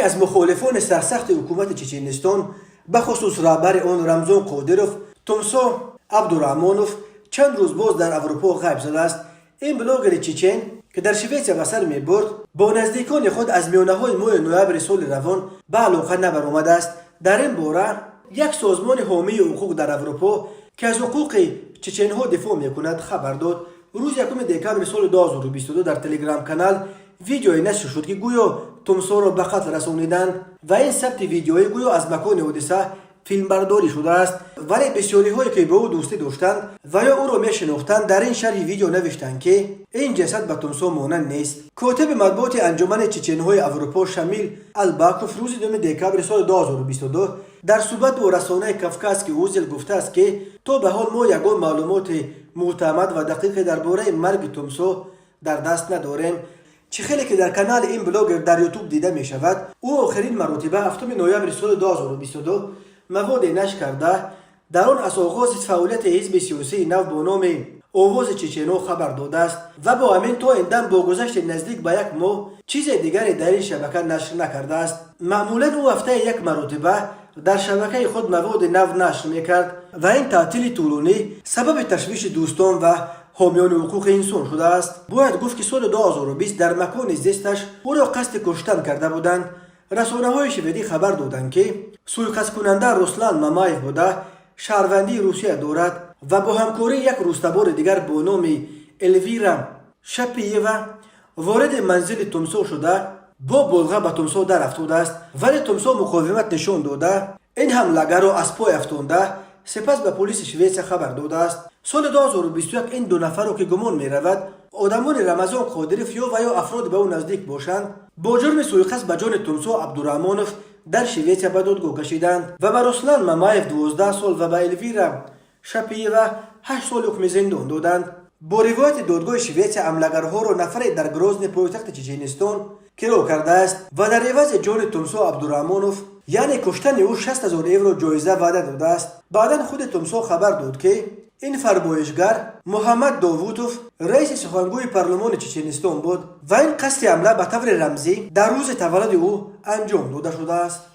از مخالفان سرسخت حکومت چچنستان به خصوص رهبر آن رمضان قادروف، تومسو عبدالرحمانوف چند روز باز در اروپا غیب شده است. این بلاگر چچن که در شویتس به سر میبرد با نزدیکان خود از میانه‌های ماه نوامبر سال روان به علاقه نبرآمده است. در این باره یک سازمان حامی حقوق در اروپا که از حقوق چچن‌ها دفاع میکند خبر داد. روز 1 دکامبر سال 2022 در تلگرام کانال ویدیویی نشر شد که گویا تومسو را به قتل رسانیدند و این ثبت ویدیویی گویا از مکان حادثه فیلم برداری شده است، ولی بسیاری هایی که به او دوستی داشتند و یا او را میشناختند در این شرح ویدیو نوشتند که این جسد به تومسو مانند نیست. کاتب مطبوعات انجمن چچن‌های اروپا شمیل الباکوف روز 2 دکامبر سال 2022 در صحبت با رسانه کافکاسکی اوزل گفته است که تا به حال ما یگان معلومات معتمد و دقیق درباره مرگ تومسو در دست نداریم. چه خیلی که در کانال این بلاگر در یوتیوب دیده می شود، او آخرین مرتبه 7 نوامبر سال 2022 مواد نشر کرده در آن از آغاز فعالیت حزب سیاسی نو با نام آواز چچن‌ها خبر داده است و با همین تا این دم با گذشت نزدیک به 1 ماه چیز دیگری در این شبکه نشر نکرده است. معمولا او هفته 1 مرتبه در شبکه خود مواد نو نشر میکرد و این تعطیل طولانی سبب تشویش دوستان و حامیان حقوق انسان شده است. باید گفت که سال 2020 در مکان زیستش او را قصد کشتن کرده بودند. رسانه‌های شوئدی خبر دادند که سوءقصد کننده رسلان مامایف بوده، شهروندی روسیه دارد و با همکاری یک روستبار دیگر با نام الویرا شپییوا وارد منزل تومسو شده با بلغه به تومسو در افتاده است، ولی تومسو مقاومت نشان داده این حمله‌گر را از پای افشانده سپس به پلیس شوئد خبر داده است. سال 2021 این 2 نفر را که گمان می رود آدمان رمضان قادروف و یا افراد به او نزدیک باشند با جرم سوءقصد به جان تومسو عبدالرحمانوف در شوئد به دادگاه کشیدند و به رسلان مامایف 12 سال و به الویرا شپییوا 8 سال حکم زندان دادند. با روایت دادگاه شوئد حمله‌گرها را نفری در گروزن پایتخت چچنستان گرفتار کرده است و در عوض جان تومسو عبدالرحمانوف یعنی کشتن او 60,000 یورو جایزه وعده داده است. بعدا خود تومسو خبر داد که این فرمایشگر محمد داوودوف رئیس سخنگوی پارلمان چچنستان بود و این قصد حمله به طور رمزی در روز تولد او انجام داده شده است.